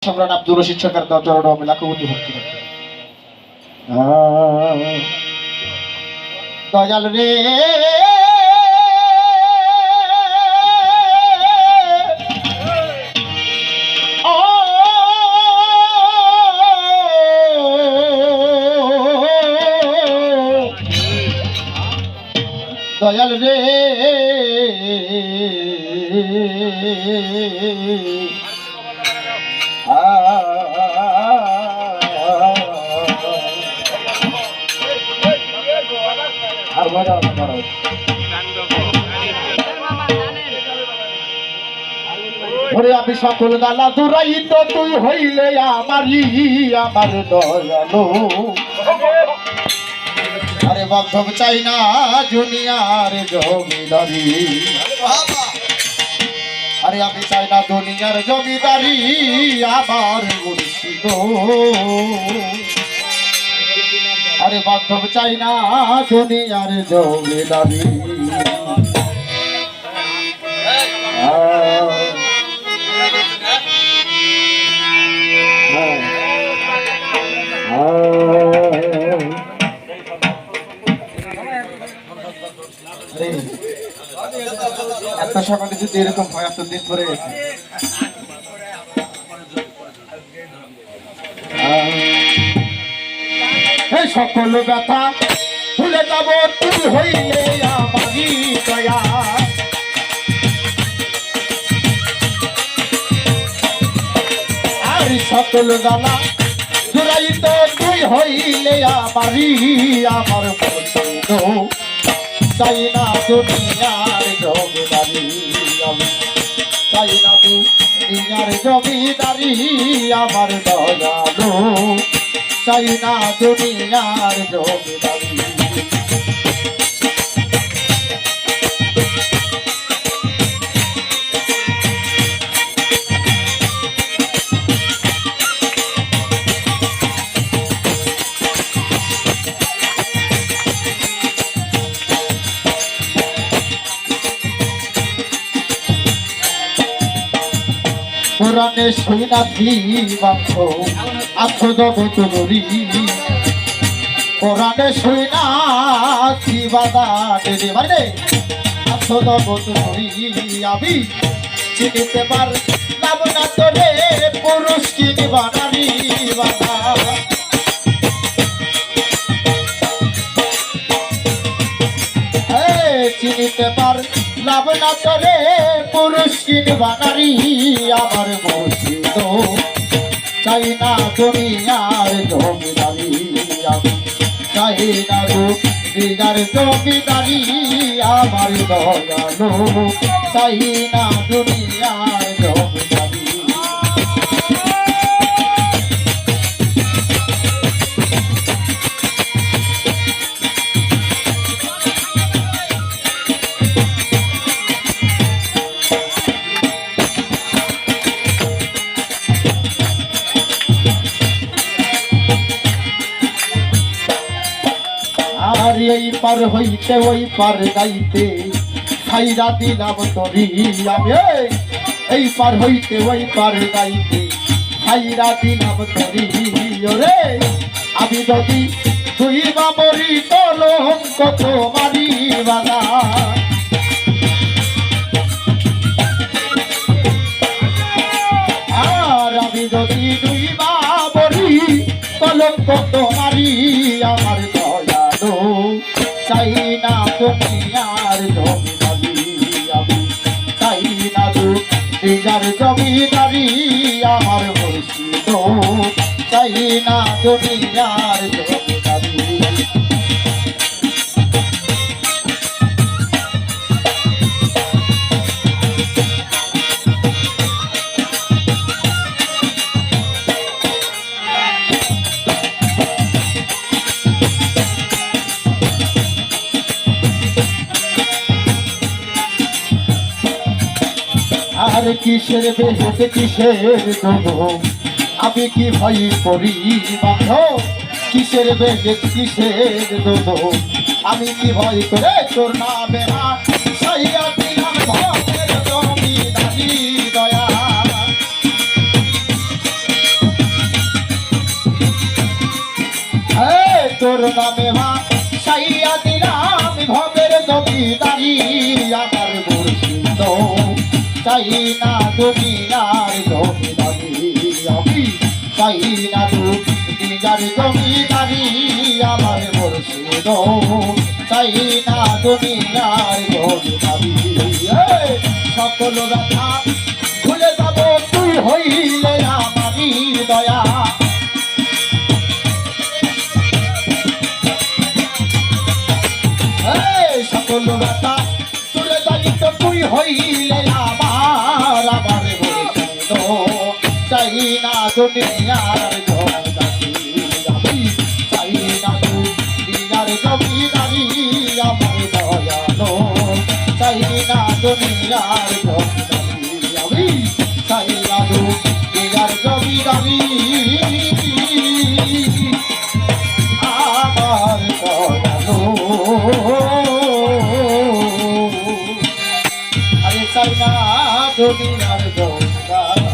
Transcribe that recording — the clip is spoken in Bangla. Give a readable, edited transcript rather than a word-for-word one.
সম্রাট আব্দুর রশিদ সরকার চরণ আমি লাখো কোটি ভক্তি করি। দয়াল রে দয়াল রে আমি সকল দালা দুরাই তো তুই হইলে আমারই আমার দয়ালো আরে বান্ধব চাই না দুনিয়ার জমিদারি আরে আমি চাই না দুনিয়ার জমিদারি আমার মুর্শিদ আরে বান্ধব চাই না দুনিয়ার জমিদারি এত সকালে যদি এরকম হয় এতদিন পরে এই সকল ব্যথা ভুলে যাব তুই হইলে আমারই দয়া আর সকল জ্বালা জুড়াই তো তুই হইলে আমারই আমার পছন্দ চাই না দুনিয়ার জমিদারি চাই না দুনিয়ার জমিদারি আমার দয়ালো চাই না দুনিয়ার জমিদারি কোরআনে শুনাছি বাক্য আছো জগত গরি কোরআনে শুনাছি বাদানে রে মানে আছো জগত গরি আমি চিনিতে পার লাভ না তোরে পুরুষ কিনিবা নারী বাধা চিনিতে পার লাভ না তোরে পুরুষ কিনবা নারী আমার মুর্শিদ চাই না দুনিয়ার জমিদারি চাই না দুনিয়ার জমিদারি আমার দয়ালো চাই না দুনিয়ার জমিদারি আর এই পার হইতে ওই পার যাইতে খাইরা দিলাম তরি আমি এই পার হইতে ওই পার যাইতে খাইরা দিলাম তরি ওরে আমি যদি তুই বা মরি কলম কত মারি বালা আর আমি যদি তুই বা মরি কলম কত মারি আমার চাই না দুনিয়ার জমিদারি আমি চাই না দুনিয়ার জমিদারি আমার মুর্শিদ চাই না দুনিয়ার জমিদারি আর কিসের বেহেস কিসের দেব আমি কি ভয় করি বান্ধব কিসের বেহেস কিসের দেব আমি কি ভয় করে তোর নামে সাইয়া দিলাম ভবের জমিদারি দয়া তোর নামে মা সাইয়া দিলাম ভবের জমিদারি আমার মুর্শিদ চাই না দুনিয়ার জমিদারি আমি চাই না দুনিয়ার জমিদারি আমার মুর্শিদ চাই না দুনিয়ার জমিদারি সকল ব্যথা ভুলে যাব তুই হইলে আমারই দয়া সকল ব্যথা তুলে যাইত তুই হইলে আমার আমার মুর্শিদ চাই না দুনিয়ার জমিদারি আমি চাই না দুনিয়ার জমিদারি আমার দয়ালো চাই না দুনিয়ার জমিদারি আমি চাই না দুনিয়ার জমিদারি আমার দয়ালো আরে চাই না দুনিয়ার জমিদারি